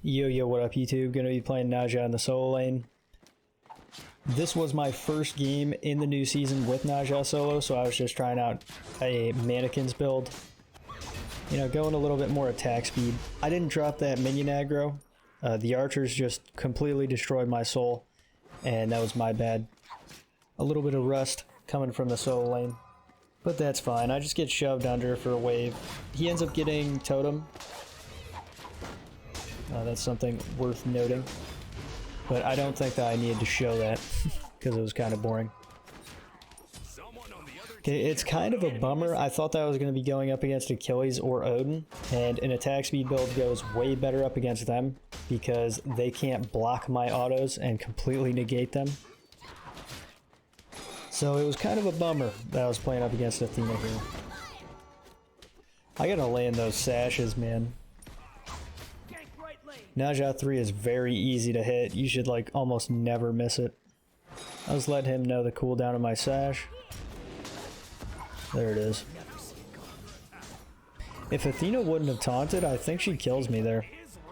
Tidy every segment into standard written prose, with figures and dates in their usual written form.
Yo, what up YouTube? Gonna be playing Ne Zha in the solo lane. This was my first game in the new season with Ne Zha Solo, so I was just trying out a mannequins build. You know, going a little bit more attack speed. I didn't drop that minion aggro. The archers just completely destroyed my soul, and that was my bad. A little bit of rust coming from the solo lane. But that's fine, I just get shoved under for a wave. He ends up getting totem. That's something worth noting. But I don't think that I needed to show that, because it was kind of boring. Okay, it's kind of a bummer. I thought that I was going to be going up against Achilles or Odin, and an attack speed build goes way better up against them, because they can't block my autos and completely negate them. So it was kind of a bummer that I was playing up against Athena here. I gotta land those sashes, man. Ne Zha 3 is very easy to hit. You should like almost never miss it. I was letting him know the cooldown of my sash. There it is. If Athena wouldn't have taunted, I think she kills me there.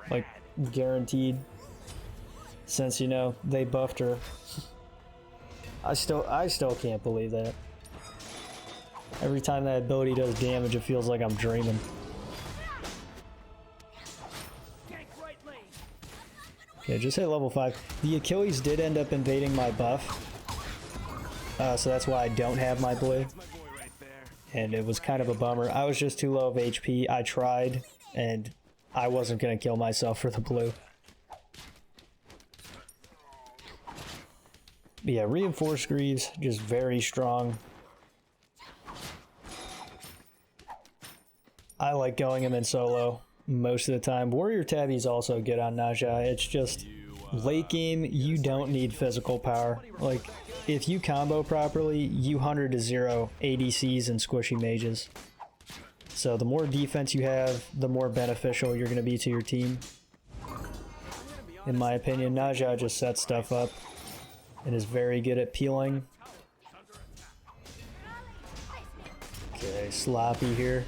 Like, guaranteed. Since, you know, they buffed her. I still can't believe that. Every time that ability does damage, it feels like I'm dreaming. Okay, just hit level 5. The Achilles did end up invading my buff. So that's why I don't have my blue. And it was kind of a bummer. I was just too low of HP. I tried, and I wasn't going to kill myself for the blue. But yeah, reinforced Greaves, just very strong. I like going him in solo most of the time. Warrior Tabby is also good on Ne Zha. It's just late game, you don't need physical power. Like, if you combo properly, you 100 to 0 ADCs and squishy mages. So the more defense you have, the more beneficial you're going to be to your team. In my opinion, Ne Zha just sets stuff up and is very good at peeling. Okay, sloppy here.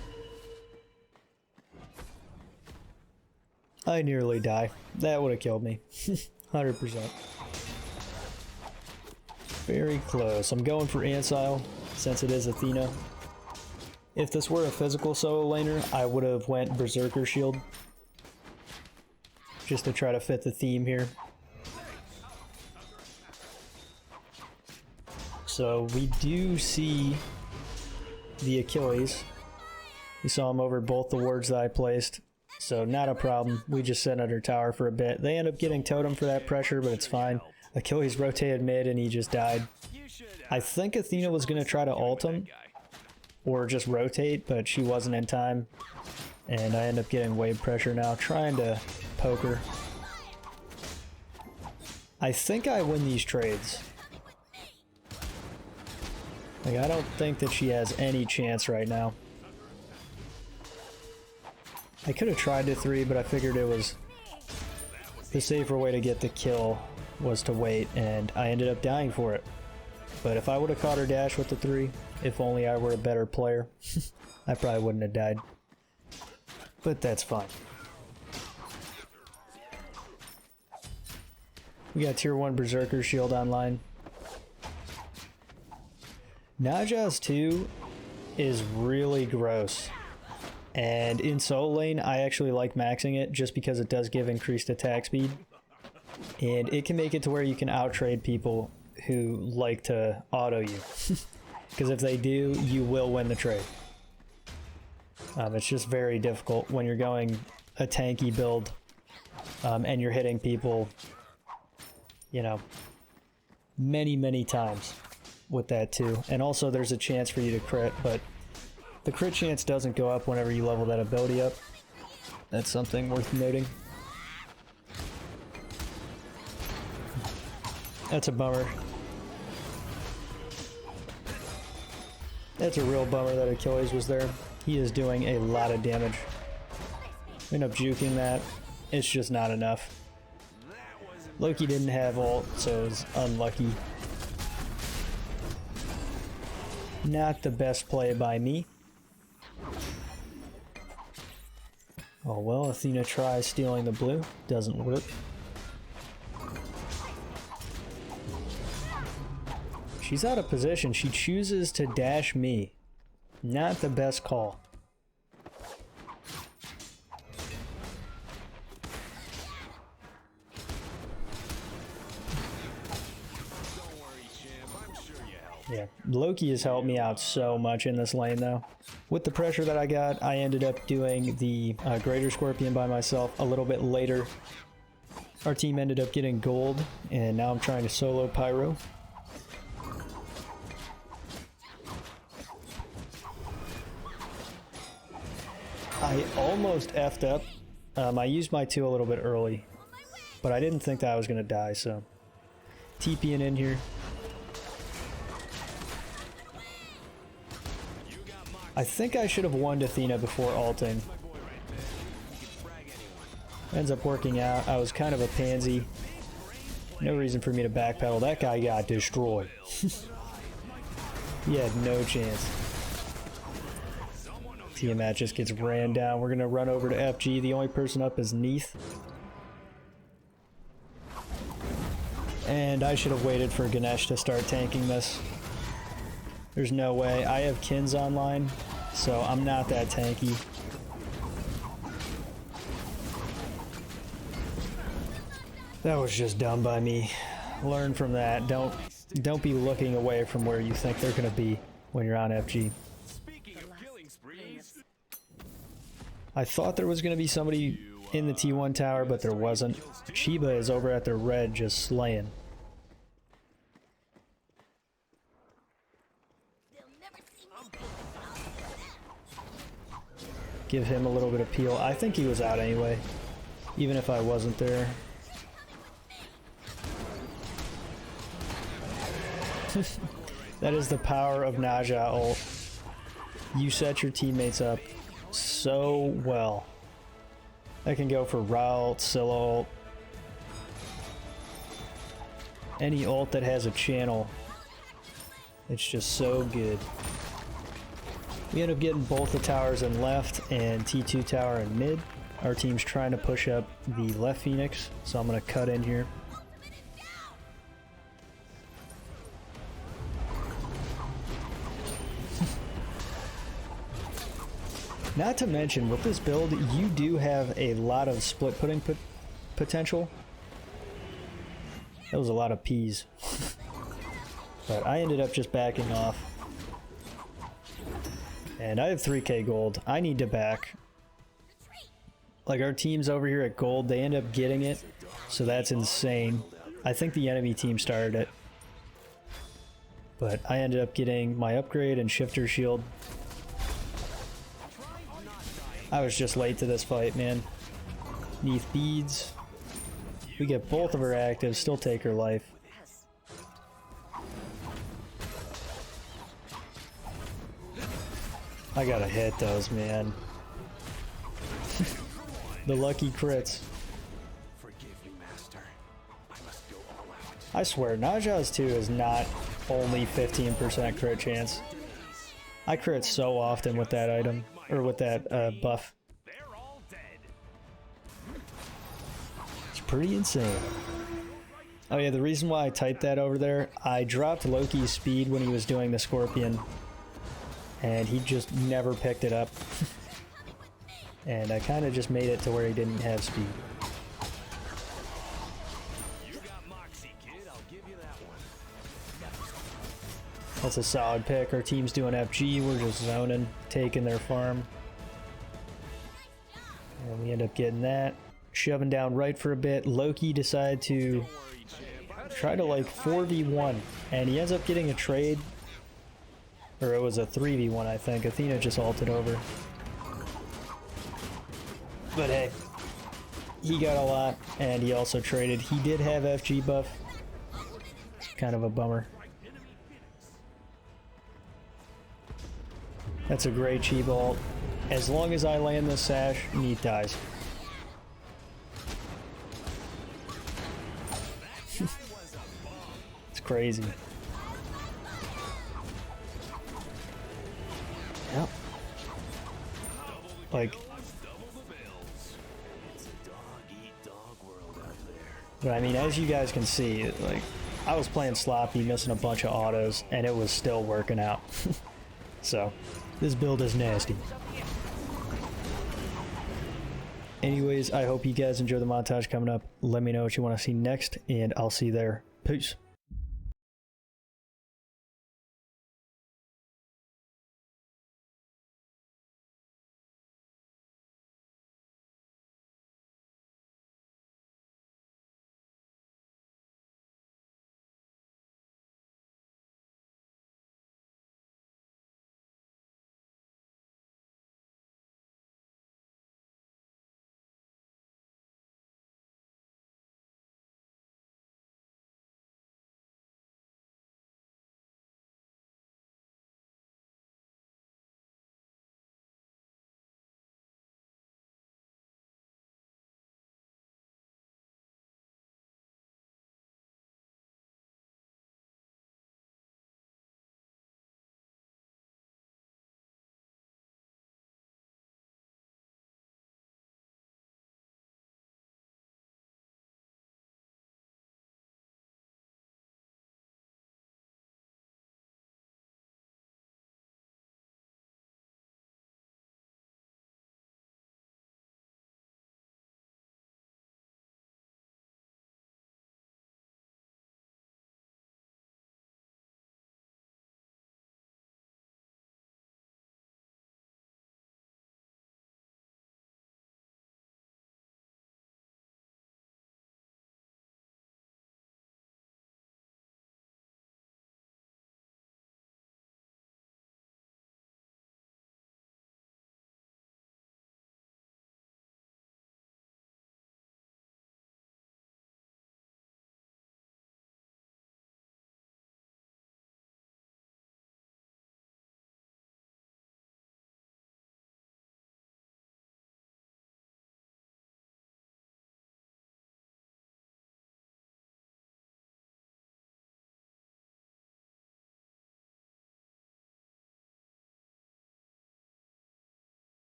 I nearly die. That would have killed me. 100%. Very close. I'm going for Ansile, since it is Athena. If this were a physical solo laner, I would have went Berserker Shield. Just to try to fit the theme here. So we do see the Achilles. We saw him over both the wards that I placed. So not a problem. We just sat under tower for a bit. They end up getting totem for that pressure, but it's fine. Achilles rotated mid and he just died. I think Athena was going to try to ult him or just rotate, but she wasn't in time. And I end up getting wave pressure now, trying to poke her. I think I win these trades. Like, I don't think that she has any chance right now. I could have tried to 3, but I figured it was the safer way to get the kill was to wait, and I ended up dying for it. But if I would have caught her dash with the 3, if only I were a better player, I probably wouldn't have died. But that's fine. We got tier 1 Berserker Shield online. Ne Zha's 2 is really gross. And in solo lane, I actually like maxing it just because it does give increased attack speed. And it can make it to where you can out-trade people who like to auto you. Because if they do, you will win the trade. It's just very difficult when you're going a tanky build and you're hitting people, you know, many times with that too. And also there's a chance for you to crit, but the crit chance doesn't go up whenever you level that ability up. That's something worth noting. That's a bummer. That's a real bummer that Achilles was there. He is doing a lot of damage. End up juking that. It's just not enough. Loki didn't have ult, so it was unlucky. Not the best play by me. Oh well, Athena tries stealing the blue. Doesn't work. She's out of position. She chooses to dash me. Not the best call. Yeah, Loki has helped me out so much in this lane though. With the pressure that I got, I ended up doing the Greater Scorpion by myself a little bit later. Our team ended up getting gold, and now I'm trying to solo Pyro. I almost effed up. I used my 2 a little bit early, but I didn't think that I was going to die, so TPing in here. I think I should have won Athena before ulting. Ends up working out. I was kind of a pansy. No reason for me to backpedal. That guy got destroyed. He had no chance. Tiamat just gets ran down. We're going to run over to FG. The only person up is Neath. And I should have waited for Ganesh to start tanking this. There's no way. I have Kins online, so I'm not that tanky. That was just dumb by me. Learn from that. Don't be looking away from where you think they're going to be when you're on FG. I thought there was going to be somebody in the T1 tower, but there wasn't. Chiba is over at the red just slaying. Give him a little bit of peel. I think he was out anyway, even if I wasn't there. That is the power of Ne Zha ult. You set your teammates up so well. That can go for Ra ult, Scylla ult. Any ult that has a channel. It's just so good. We end up getting both the towers in left and T2 tower in mid. Our team's trying to push up the left Phoenix, so I'm going to cut in here. Not to mention, with this build, you do have a lot of split putting potential. That was a lot of P's. But I ended up just backing off. And I have 3k gold. I need to back. Like, our team's over here at gold, they end up getting it. So that's insane. I think the enemy team started it. But I ended up getting my upgrade and shifter shield. I was just late to this fight, man. Neath beads. We get both of her actives, still take her life. I gotta hit those, man. The lucky crits. I swear, Ne Zha's 2 is not only 15% crit chance. I crit so often with that item, or with that buff. It's pretty insane. Oh yeah, the reason why I typed that over there, I dropped Loki's speed when he was doing the Scorpion, and he just never picked it up. And I kind of just made it to where he didn't have speed. That's a solid pick. Our team's doing FG. We're just zoning, taking their farm. And we end up getting that. Shoving down right for a bit. Loki decided to try to like 4v1. And he ends up getting a trade. Or it was a 3v1, I think. Athena just ulted over. But hey, he got a lot. And he also traded. He did have FG buff. It's kind of a bummer. That's a great cheap ult. As long as I land this sash, Neat dies. It's crazy. Yep. Like, but I mean, as you guys can see, like, I was playing sloppy, missing a bunch of autos, and it was still working out. So, this build is nasty. Anyways, I hope you guys enjoy the montage coming up. Let me know what you want to see next, and I'll see you there. Peace.